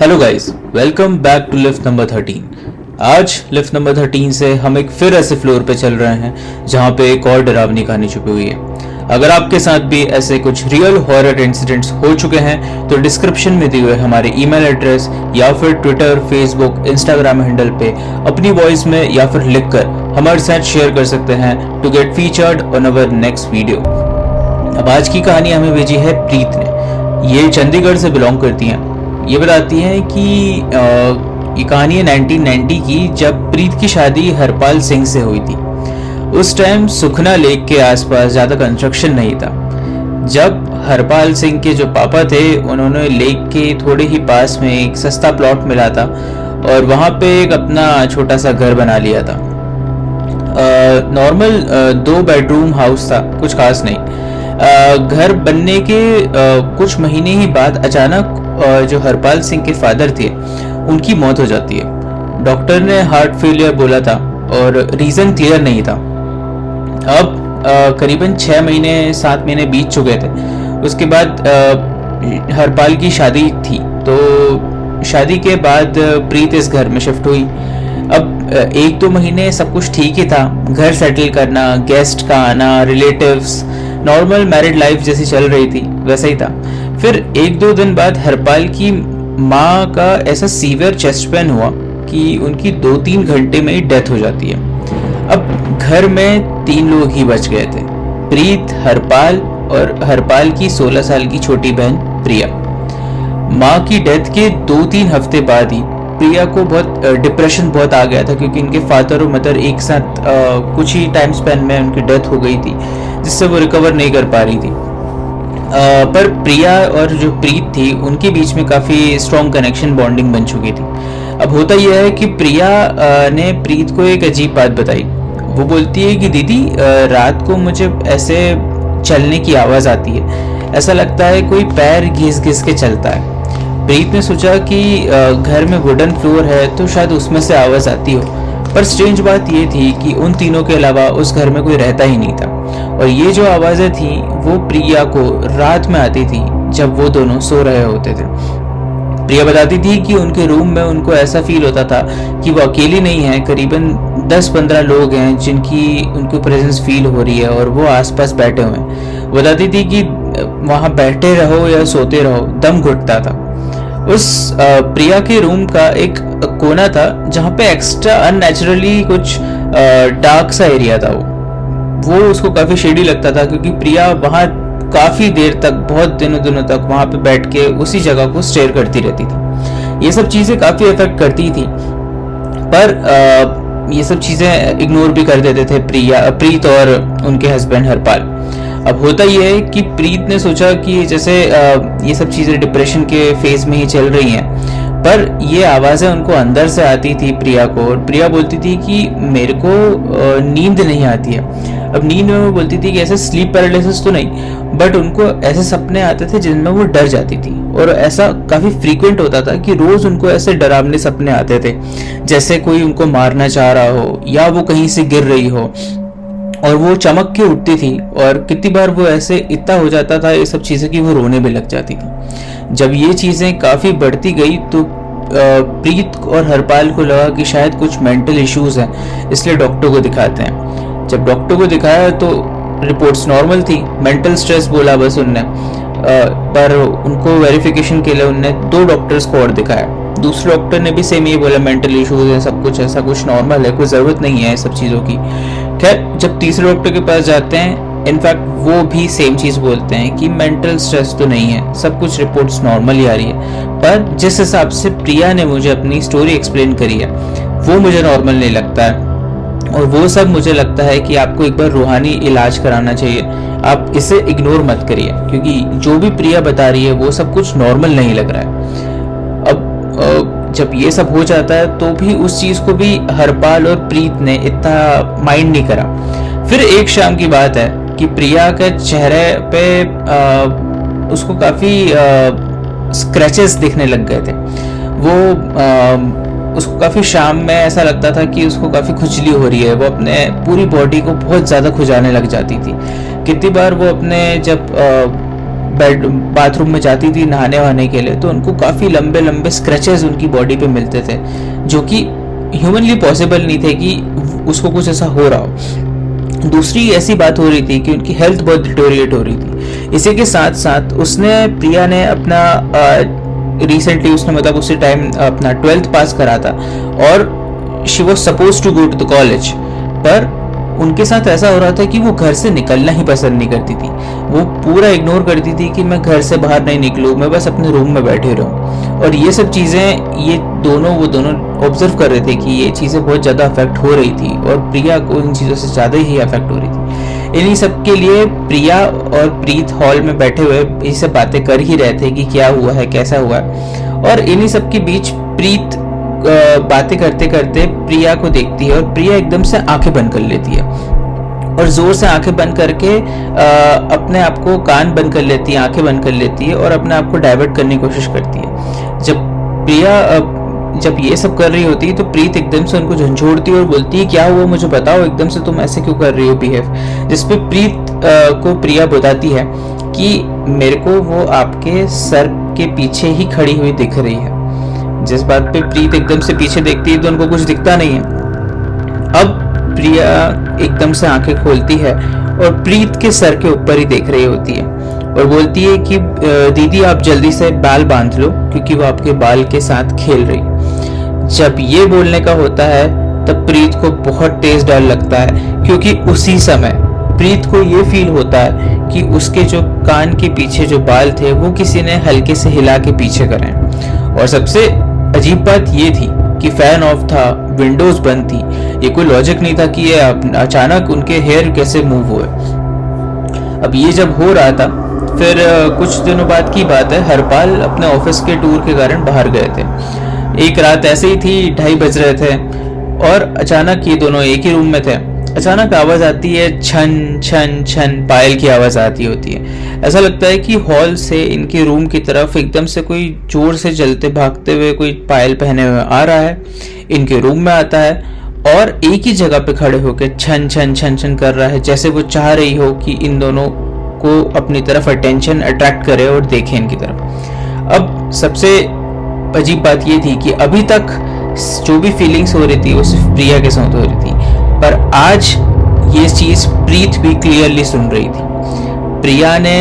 Hello guys, welcome back to lift number 13। आज lift number 13 से हम एक फिर ऐसे फ्लोर पे चल रहे हैं जहाँ पे एक और डरावनी कहानी छुपी हुई है। अगर आपके साथ भी ऐसे कुछ रियल हॉरर इंसिडेंट्स हो चुके हैं तो डिस्क्रिप्शन में दिए हुए हमारे ईमेल एड्रेस या फिर ट्विटर, फेसबुक, इंस्टाग्राम हैंडल पे अपनी वॉइस में या फिर लिखकर हमारे साथ शेयर कर सकते हैं to get featured on our next video. अब आज की कहानी हमें भेजी है प्रीत ने। ये चंडीगढ़ से बिलोंग करती हैं। ये बताती हैं कि ये कहानी है 1990 की, जब प्रीत की शादी हरपाल सिंह से हुई थी। उस टाइम सुखना लेक के आसपास ज़्यादा कंस्ट्रक्शन नहीं था। जब हरपाल सिंह के जो पापा थे उन्होंने लेक के थोड़े ही पास में एक सस्ता प्लॉट मिला था और वहाँ पे एक अपना छोटा सा घर बना लिया था। नॉर्मल 2 बेडरूम हाउस था, कुछ खास नहीं। घर बनने के कुछ महीने ही बाद अचानक जो हरपाल सिंह के फादर थे उनकी मौत हो जाती है। डॉक्टर ने हार्ट फेलियर बोला था और रीज़न क्लियर नहीं था। अब करीबन 6 महीने 7 महीने बीत चुके थे। उसके बाद हरपाल की शादी थी, तो शादी के बाद प्रीत इस घर में शिफ्ट हुई। अब 1-2 महीने सब कुछ ठीक ही था। घर सेटल करना, गेस्ट का आना, रिलेटिव्स, नॉर्मल मैरिड लाइफ जैसी चल रही थी वैसा ही था। फिर 1-2 दिन बाद हरपाल की माँ का ऐसा सीवियर चेस्ट पेन हुआ कि उनकी 2-3 घंटे में ही डेथ हो जाती है। अब घर में 3 लोग ही बच गए थे, प्रीत, हरपाल और हरपाल की 16 साल की छोटी बहन प्रिया। माँ की डेथ के 2-3 हफ्ते बाद ही प्रिया को डिप्रेशन बहुत आ गया था, क्योंकि इनके फादर और मदर एक साथ कुछ ही टाइम स्पेन में उनकी डेथ हो गई थी, जिससे वो रिकवर नहीं कर पा रही थी। पर प्रिया और जो प्रीत थी उनके बीच में काफ़ी स्ट्रॉन्ग कनेक्शन, बॉन्डिंग बन चुकी थी। अब होता यह है कि प्रिया ने प्रीत को एक अजीब बात बताई। वो बोलती है कि दीदी, रात को मुझे ऐसे चलने की आवाज़ आती है, ऐसा लगता है कोई पैर घिस घिस के चलता है। प्रीत ने सोचा कि घर में वुडन फ्लोर है तो शायद उसमें से आवाज़ आती हो, पर स्ट्रेंज बात ये थी कि उन तीनों के अलावा उस घर में कोई रहता ही नहीं था। और ये जो आवाज़ें थी वो प्रिया को रात में आती थी जब वो दोनों सो रहे होते थे। प्रिया बताती थी कि उनके रूम में उनको ऐसा फील होता था कि वो अकेली नहीं है, करीबन 10-15 लोग हैं जिनकी उनको प्रेजेंस फील हो रही है और वो आसपास बैठे हुए हैं। बताती थी कि वहाँ बैठे रहो या सोते रहो, दम घुटता था। उस प्रिया के रूम का एक कोना था जहाँ पे एक्स्ट्रा अननेचुरली कुछ डार्क सा एरिया था। वो उसको काफ़ी शेडी लगता था, क्योंकि प्रिया वहाँ काफ़ी देर तक, बहुत दिनों तक वहाँ पे बैठ के उसी जगह को स्टेयर करती रहती थी। ये सब चीज़ें काफ़ी इफेक्ट करती थी, पर ये सब चीज़ें इग्नोर भी कर देते थे प्रीत और उनके हस्बैंड हरपाल। अब होता यह है कि प्रीत ने सोचा कि जैसे ये सब चीज़ें डिप्रेशन के फेज में ही चल रही हैं, पर ये आवाज़ें उनको अंदर से आती थी प्रिया को। और प्रिया बोलती थी कि मेरे को नींद नहीं आती है। अब नींद में वो बोलती थी कि ऐसे स्लीप पैरालिसिस तो नहीं, बट उनको ऐसे सपने आते थे जिनमें वो डर जाती थी। और ऐसा काफ़ी फ्रीक्वेंट होता था कि रोज़ उनको ऐसे डरावने सपने आते थे, जैसे कोई उनको मारना चाह रहा हो या वो कहीं से गिर रही हो, और वो चमक के उठती थी। और कितनी बार वो ऐसे इतना हो जाता था ये सब चीज़ें कि वो रोने भी लग जाती थी। जब ये चीज़ें काफ़ी बढ़ती गई तो प्रीत और हरपाल को लगा कि शायद कुछ मेंटल इश्यूज हैं, इसलिए डॉक्टर को दिखाते हैं। जब डॉक्टर को दिखाया तो रिपोर्ट्स नॉर्मल थी, मेंटल स्ट्रेस बोला बस उनने। पर उनको वेरिफिकेशन के लिए उनने 2 डॉक्टर्स को और दिखाया। दूसरे डॉक्टर ने भी सेम ये बोला, मेंटल इश्यूज है, सब कुछ ऐसा कुछ नॉर्मल है, कोई ज़रूरत नहीं है सब चीज़ों की। खैर, जब तीसरे डॉक्टर के पास जाते हैं, इनफैक्ट वो भी सेम चीज़ बोलते हैं कि मेंटल स्ट्रेस तो नहीं है, सब कुछ रिपोर्ट्स नॉर्मल ही आ रही है। पर जिस हिसाब से प्रिया ने मुझे अपनी स्टोरी एक्सप्लेन करी है वो मुझे नॉर्मल नहीं लगता है। और वो सब मुझे लगता है कि आपको एक बार रूहानी इलाज कराना चाहिए। आप इसे इग्नोर मत करिए, क्योंकि जो भी प्रिया बता रही है वो सब कुछ नॉर्मल नहीं लग रहा है। अब जब ये सब हो जाता है तो भी उस चीज़ को भी हरपाल और प्रीत ने इतना माइंड नहीं करा। फिर एक शाम की बात है कि प्रिया के चेहरे पे उसको काफ़ी स्क्रैचेस दिखने लग गए थे। वो उसको काफ़ी शाम में ऐसा लगता था कि उसको काफ़ी खुजली हो रही है। वो अपने पूरी बॉडी को बहुत ज़्यादा खुजाने लग जाती थी। कितनी बार वो अपने जब बेड बाथरूम में जाती थी नहाने वहाने के लिए, तो उनको काफ़ी लंबे लंबे स्क्रैचेस उनकी बॉडी पे मिलते थे, जो कि ह्यूमनली पॉसिबल नहीं थे कि उसको कुछ ऐसा हो रहा हो। दूसरी ऐसी बात हो रही थी कि उनकी हेल्थ बहुत डिटोरिएट हो रही थी। इसी के साथ साथ प्रिया ने अपना रिसेंटली उसने मतलब उसी टाइम अपना 12th पास करा था और she was suppose to go to the college, पर उनके साथ ऐसा हो रहा था कि वो घर से निकलना ही पसंद नहीं करती थी। वो पूरा इग्नोर करती थी कि मैं घर से बाहर नहीं निकलूँ, मैं बस अपने रूम में बैठे रहूँ। और ये सब चीज़ें वो दोनों ऑब्जर्व कर रहे थे कि ये चीज़ें बहुत ज़्यादा अफेक्ट हो रही थी और प्रिया को इन चीज़ों से ज़्यादा ही अफेक्ट हो रही थी। इन्हीं सब के लिए प्रिया और प्रीत हॉल में बैठे हुए ये सब बातें कर ही रहे थे कि क्या हुआ है, कैसा हुआ है। और इन्हीं सब के बीच प्रीत बातें करते करते प्रिया को देखती है और प्रिया एकदम से आंखें बंद कर लेती है और जोर से आंखें बंद करके अपने आप को कान बंद कर लेती है, आंखें बंद कर लेती है और अपने आप को डाइवर्ट करने की कोशिश करती है। जब ये सब कर रही होती है तो प्रीत एकदम से उनको झंझोड़ती है और बोलती है क्या हुआ मुझे बताओ, एकदम से तुम ऐसे क्यों कर रही हो बिहेव। जिसपे प्रीत को प्रिया बताती है कि मेरे को वो आपके सर के पीछे ही खड़ी हुई दिख रही है। जिस बात पे प्रीत एकदम से पीछे देखती है तो उनको कुछ दिखता नहीं है। अब प्रिया एकदम से आंखें खोलती है और प्रीत के सर के ऊपर ही देख रही होती है और बोलती है कि दीदी आप जल्दी से बाल बांध लो क्योंकि वो आपके बाल के साथ खेल रही। जब ये बोलने का होता है तब प्रीत को बहुत तेज डर लगता है क्योंकि उसी समय प्रीत को ये फील होता है कि उसके जो कान के पीछे जो बाल थे वो किसी ने हल्के से हिला के पीछे करे। और सबसे अजीब बात ये थी कि फैन ऑफ था, विंडोज बंद थी। ये कोई लॉजिक नहीं था कि ये अचानक उनके हेयर कैसे मूव हुए। अब ये जब हो रहा था फिर कुछ दिनों बाद की बात है, हरपाल अपने ऑफिस के टूर के कारण बाहर गए थे। एक रात ऐसे ही थी, 2:30 बज रहे थे और अचानक ये दोनों एक ही रूम में थे। अचानक आवाज आती है, छन छन छन पायल की आवाज आती होती है। ऐसा लगता है कि हॉल से इनके रूम की तरफ एकदम से कोई जोर से चलते भागते हुए कोई पायल पहने हुए आ रहा है, इनके रूम में आता है और एक ही जगह पे खड़े होकर छन छन छन छन कर रहा है, जैसे वो चाह रही हो कि इन दोनों को अपनी तरफ अटेंशन अट्रैक्ट करे और देखे इनकी तरफ। अब सबसे अजीब बात ये थी कि अभी तक जो भी फीलिंग्स हो रही थी वो सिर्फ प्रिया के साथ हो रही थी, पर आज ये चीज प्रीत भी क्लियरली सुन रही थी। प्रिया ने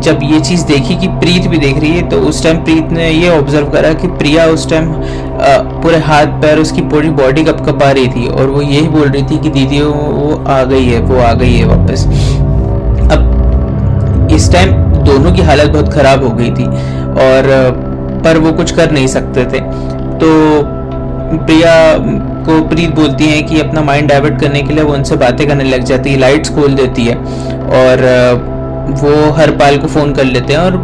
जब ये चीज देखी कि प्रीत भी देख रही है तो उस टाइम प्रीत ने ये ऑब्जर्व करा कि प्रिया उस टाइम पूरे हाथ पैर उसकी पूरी बॉडी कपकपा रही थी और वो यही बोल रही थी कि दीदी वो आ गई है वापस। अब इस टाइम दोनों की हालत बहुत खराब हो गई थी और पर वो कुछ कर नहीं सकते थे। तो प्रिया को प्रीत बोलती है कि अपना माइंड डाइवर्ट करने के लिए वो उनसे बातें करने लग जाती है, लाइट्स खोल देती है और वो हरपाल को फोन कर लेते हैं और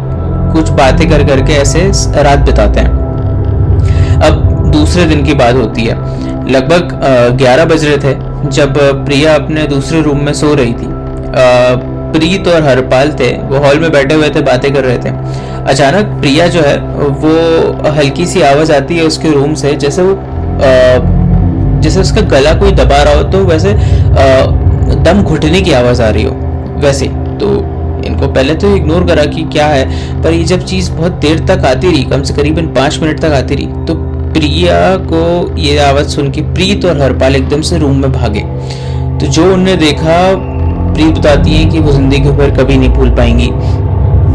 कुछ बातें कर करके ऐसे रात बिताते हैं। अब दूसरे दिन की बात होती है, लगभग 11 बज रहे थे जब प्रिया अपने दूसरे रूम में सो रही थी। प्रीत और हरपाल थे, वो हॉल में बैठे हुए थे, बातें कर रहे थे। अचानक प्रिया जो है वो हल्की सी आवाज आती है उसके रूम से, जैसे उसका गला कोई दबा रहा हो, तो वैसे दम घुटने की आवाज आ रही हो वैसे। तो इनको पहले तो इग्नोर करा कि क्या है, पर ये जब चीज बहुत देर तक आती रही, कम से करीबन 5 मिनट तक आती रही, तो प्रिया को ये आवाज सुन के प्रीत और हरपाल एकदम से रूम में भागे। तो जो उन्होंने देखा, प्रीत बताती है कि वो जिंदगी भर कभी नहीं भूल पाएंगी।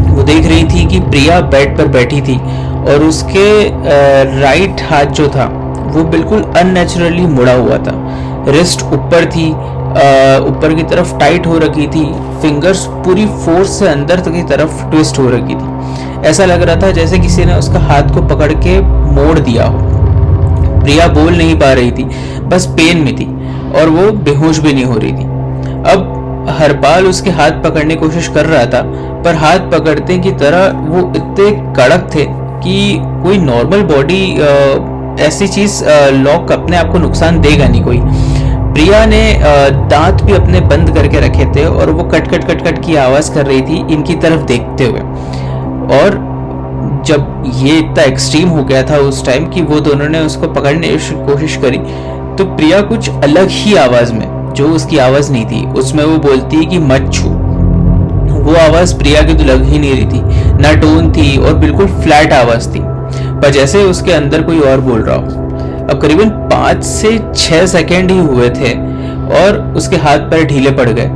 वो देख रही थी कि प्रिया बेड पर बैठी थी और उसके राइट हाथ जो था वो बिल्कुल अननेचुरली मुड़ा हुआ था, रिस्ट ऊपर थी, ऊपर की तरफ टाइट हो रखी थी, फिंगर्स पूरी फोर्स से अंदर की तरफ ट्विस्ट हो रखी थी। ऐसा लग रहा था जैसे किसी ने उसका हाथ को पकड़ के मोड़ दिया हो। प्रिया बोल नहीं पा रही थी, बस पेन में थी और वो बेहोश भी नहीं हो रही थी। अब हरपाल उसके हाथ पकड़ने की कोशिश कर रहा था, पर हाथ पकड़ते की तरह वो इतने कड़क थे कि कोई नॉर्मल बॉडी ऐसी चीज लॉक अपने आप को नुकसान देगा नहीं कोई। प्रिया ने दांत भी अपने बंद करके रखे थे और वो कट कट कट कट की आवाज कर रही थी इनकी तरफ देखते हुए। और जब ये इतना एक्सट्रीम हो गया था उस टाइम कि वो दोनों ने उसको पकड़ने की कोशिश करी, तो प्रिया कुछ अलग ही आवाज में, जो उसकी आवाज नहीं थी, उसमें वो बोलती है कि मत छू। वो आवाज़ प्रिया की तो लग ही नहीं रही थी, ना टोन थी और बिल्कुल फ्लैट आवाज़ थी, पर जैसे उसके अंदर कोई और बोल रहा हो। अब करीबन 5 से 6 सेकेंड ही हुए थे और उसके हाथ पैर ढीले पड़ गए,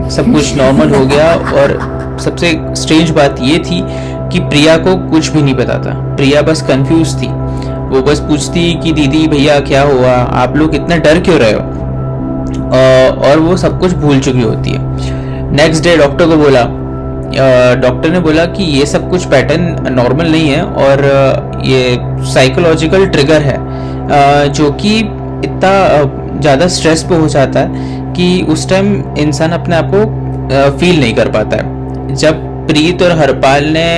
सब कुछ नॉर्मल हो गया। और सबसे स्ट्रेंज बात ये थी कि प्रिया को कुछ भी नहीं पता था। प्रिया बस कंफ्यूज थी, वो बस पूछती कि दीदी भैया क्या हुआ, आप लोग इतना डर क्यों रहे हो, और वो सब कुछ भूल चुकी होती है। नेक्स्ट डे डॉक्टर को बोला, डॉक्टर ने बोला कि ये सब कुछ पैटर्न नॉर्मल नहीं है और ये साइकोलॉजिकल ट्रिगर है, जो कि इतना ज़्यादा स्ट्रेस पे हो जाता है कि उस टाइम इंसान अपने आप को फील नहीं कर पाता है। जब प्रीत और हरपाल ने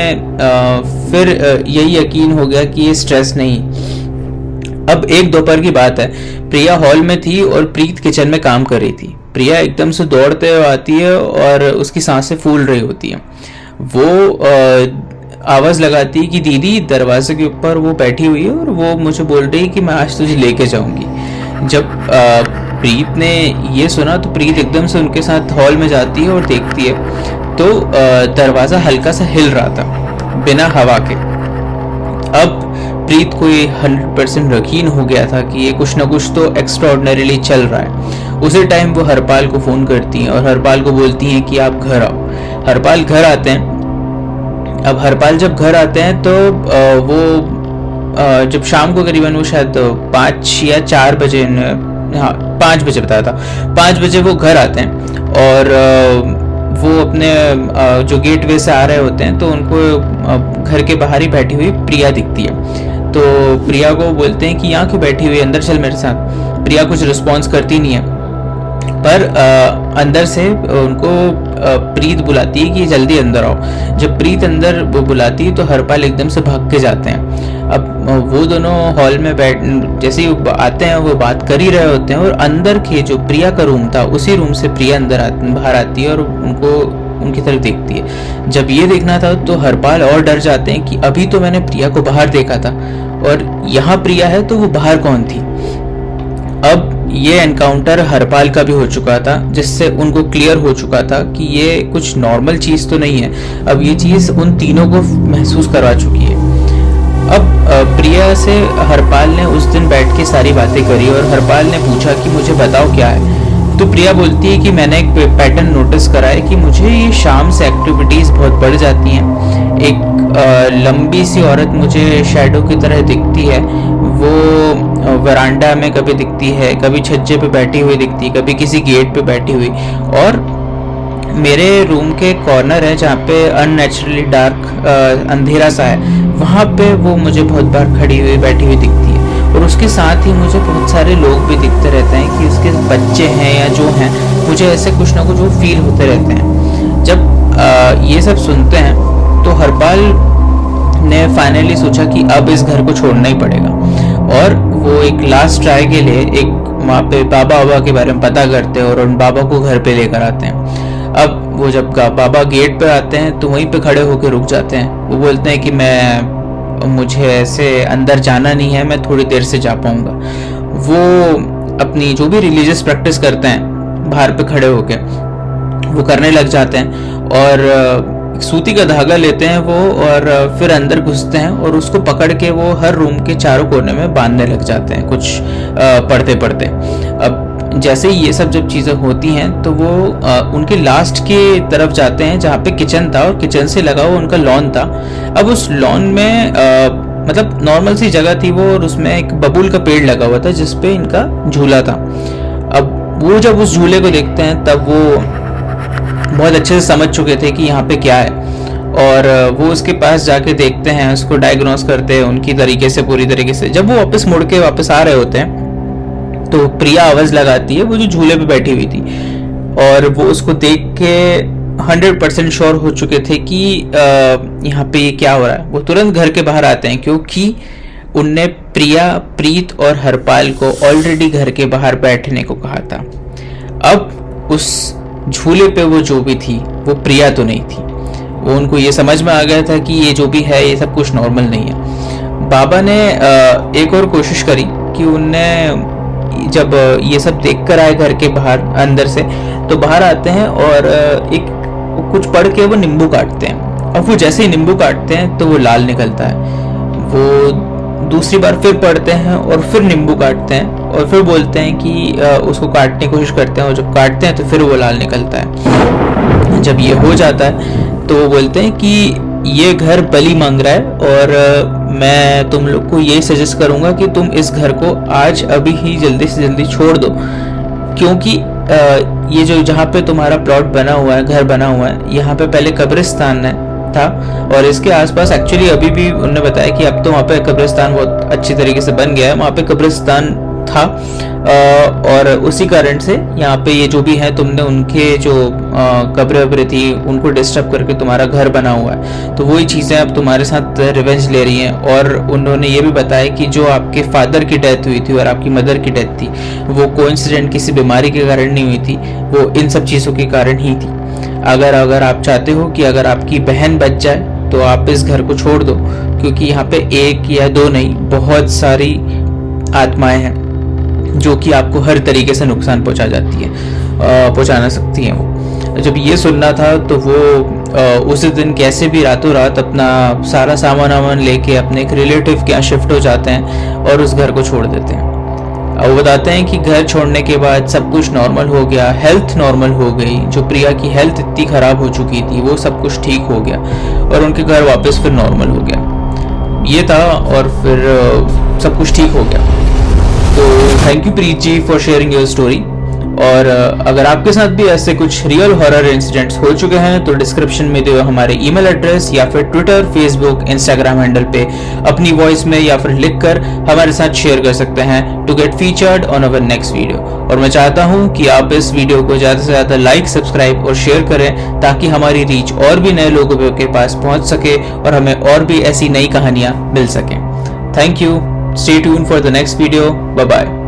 फिर यही यकीन हो गया कि ये स्ट्रेस नहीं। अब एक दोपहर की बात है, प्रिया हॉल में थी और प्रीत किचन में काम कर रही थी। प्रिया एकदम से दौड़ते हुए आती है और उसकी सांसें फूल रही होती हैं। वो आवाज़ लगाती है कि दीदी, दरवाजे के ऊपर वो बैठी हुई है और वो मुझे बोल रही है कि मैं आज तुझे लेके जाऊंगी। जब प्रीत ने ये सुना तो प्रीत एकदम से उनके साथ हॉल में जाती है और देखती है तो दरवाज़ा हल्का सा हिल रहा था बिना हवा के। अब प्रीत को ये 100% यकीन हो गया था कि ये कुछ ना कुछ तो एक्स्ट्राऑर्डिनरीली चल रहा है। उसी टाइम वो हरपाल को फ़ोन करती हैं और हरपाल को बोलती हैं कि आप घर आओ। हरपाल घर आते हैं। अब हरपाल जब घर आते हैं तो वो जब शाम को करीबन वो शायद 5 या 4 बजे, हाँ 5 बजे बताया था, 5 बजे वो घर आते हैं और वो अपने जो गेटवे से आ रहे होते हैं तो उनको घर के बाहर ही बैठी हुई प्रिया दिखती है। तो प्रिया को बोलते हैं कि यहाँ क्यों बैठी हुई, अंदर चल मेरे साथ। प्रिया कुछ रिस्पॉन्स करती नहीं है, पर अंदर से उनको प्रीत बुलाती है कि जल्दी अंदर आओ। जब प्रीत अंदर वो बुलाती है तो हरपाल एकदम से भाग के जाते हैं। अब वो दोनों हॉल में बैठ जैसे ही आते हैं वो बात कर ही रहे होते हैं और अंदर के जो प्रिया का रूम था उसी रूम से प्रिया बाहर आती है और उनको उनकी तरफ देखती है। जब ये देखना था तो हरपाल और डर जाते हैं कि अभी तो मैंने प्रिया को बाहर देखा था और यहाँ प्रिया है तो वो बाहर कौन थी। अब ये एनकाउंटर हरपाल का भी हो चुका था, जिससे उनको क्लियर हो चुका था कि ये कुछ नॉर्मल चीज़ तो नहीं है। अब ये चीज़ उन तीनों को महसूस करवा चुकी है। अब प्रिया से हरपाल ने उस दिन बैठ के सारी बातें करी और हरपाल ने पूछा कि मुझे बताओ क्या है। तो प्रिया बोलती है कि मैंने एक पैटर्न नोटिस करा है कि मुझे ये शाम से एक्टिविटीज़ बहुत बढ़ जाती हैं। एक लंबी सी औरत मुझे शैडो की तरह दिखती है, वो वरांडा में कभी दिखती है, कभी छज्जे पे बैठी हुई दिखती है, कभी किसी गेट पे बैठी हुई, और मेरे रूम के कॉर्नर है जहाँ पे अननेचुरली डार्क अंधेरा सा है, वहाँ पे वो मुझे बहुत बार खड़ी हुई बैठी हुई दिखती है। और उसके साथ ही मुझे बहुत सारे लोग भी दिखते रहते हैं कि उसके बच्चे हैं या जो हैं, मुझे ऐसे कुछ ना कुछ वो फील होते रहते हैं। जब ये सब सुनते हैं तो हरपाल ने फाइनली सोचा कि अब इस घर को छोड़ना ही पड़ेगा और वो एक लास्ट ट्राई के लिए एक वहाँ पे बाबा के बारे में पता करते हैं और उन बाबा को घर पे लेकर आते हैं। अब वो जब बाबा गेट पे आते हैं तो वहीं पे खड़े होकर रुक जाते हैं। वो बोलते हैं कि मुझे ऐसे अंदर जाना नहीं है, मैं थोड़ी देर से जा पाऊंगा। वो अपनी जो भी रिलीजियस प्रैक्टिस करते हैं बाहर पे खड़े होके वो करने लग जाते हैं और सूती का धागा लेते हैं वो और फिर अंदर घुसते हैं और उसको पकड़ के वो हर रूम के चारों कोने में बांधने लग जाते हैं कुछ पढ़ते पढ़ते। अब जैसे ही ये सब जब चीज़ें होती हैं तो वो उनके लास्ट के तरफ जाते हैं जहाँ पे किचन था और किचन से लगा हुआ उनका लॉन था। अब उस लॉन में मतलब नॉर्मल सी जगह थी वो, और उसमें एक बबूल का पेड़ लगा हुआ था जिसपे इनका झूला था। अब वो जब उस झूले को देखते हैं तब वो बहुत अच्छे से समझ चुके थे कि यहाँ पे क्या है, और वो उसके पास जाके देखते हैं, उसको डायग्नोस करते हैं उनकी तरीके से, पूरी तरीके से। जब वो वापस मुड़ के वापस आ रहे होते हैं तो प्रिया आवाज लगाती है, वो जो झूले पे बैठी हुई थी, और वो उसको देख के 100% श्योर हो चुके थे कि यहाँ पे ये क्या हो रहा है। वो तुरंत घर के बाहर आते हैं क्योंकि उनने प्रिया, प्रीत और हरपाल को ऑलरेडी घर के बाहर बैठने को कहा था। अब उस झूले पे वो जो भी थी वो प्रिया तो नहीं थी। वो उनको ये समझ में आ गया था कि ये जो भी है ये सब कुछ नॉर्मल नहीं है। बाबा ने एक और कोशिश करी कि उनने जब ये सब देख कर आए घर के बाहर अंदर से, तो बाहर आते हैं और एक वो कुछ पढ़ के वो नींबू काटते हैं। अब वो जैसे ही नींबू काटते हैं तो वो लाल निकलता है। वो दूसरी बार फिर पढ़ते हैं और फिर नींबू काटते हैं और फिर बोलते हैं कि उसको काटने की कोशिश करते हैं, और जब काटते हैं तो फिर वो लाल निकलता है। जब ये हो जाता है तो वो बोलते हैं कि ये घर बलि मांग रहा है, और मैं तुम लोग को ये सजेस्ट करूंगा कि तुम इस घर को आज अभी ही जल्दी से जल्दी छोड़ दो, क्योंकि ये जो जहाँ पे तुम्हारा प्लॉट बना हुआ है, घर बना हुआ है, यहाँ पे पहले कब्रिस्तान था, और इसके आसपास एक्चुअली अभी भी उन्होंने बताया कि अब तो वहाँ पे कब्रिस्तान बहुत अच्छी तरीके से बन गया है। वहाँ पे कब्रिस्तान था, और उसी कारण से यहाँ पे ये जो भी है, तुमने उनके जो कब्र वब्र थी उनको डिस्टर्ब करके तुम्हारा घर बना हुआ है, तो वही चीज़ें अब तुम्हारे साथ रिवेंज ले रही हैं। और उन्होंने ये भी बताया कि जो आपके फादर की डेथ हुई थी और आपकी मदर की डेथ थी, वो कोइंसिडेंट किसी बीमारी के कारण नहीं हुई थी, वो इन सब चीज़ों के कारण ही थी। अगर आप चाहते हो कि अगर आपकी बहन बच जाए तो आप इस घर को छोड़ दो, क्योंकि यहाँ पे एक या दो नहीं, बहुत सारी आत्माएं हैं जो कि आपको हर तरीके से नुकसान पहुंचाना सकती हैं। वो जब ये सुनना था तो वो उसी दिन कैसे भी रातों रात अपना सारा सामान लेके अपने एक रिलेटिव के यहाँ शिफ्ट हो जाते हैं और उस घर को छोड़ देते हैं। वो बताते हैं कि घर छोड़ने के बाद सब कुछ नॉर्मल हो गया, हेल्थ नॉर्मल हो गई। जो प्रिया की हेल्थ इतनी खराब हो चुकी थी वो सब कुछ ठीक हो गया और उनके घर वापस फिर नॉर्मल हो गया। ये था, और फिर सब कुछ ठीक हो गया। तो thank you Preet ji for sharing your story. और अगर आपके साथ भी ऐसे कुछ रियल हॉरर इंसिडेंट्स हो चुके हैं तो डिस्क्रिप्शन में दिए हमारे ईमेल एड्रेस या फिर ट्विटर, फेसबुक, इंस्टाग्राम हैंडल पे अपनी वॉइस में या फिर लिखकर हमारे साथ शेयर कर सकते हैं to get featured on our next video. और मैं चाहता हूं कि आप इस वीडियो को ज़्यादा से ज़्यादा लाइक, सब्सक्राइब और शेयर करें, ताकि हमारी रीच और भी नए लोगों के पास पहुंच सके और हमें और भी ऐसी नई कहानियां मिल सकें। Thank you, stay tuned for the next video, bye bye.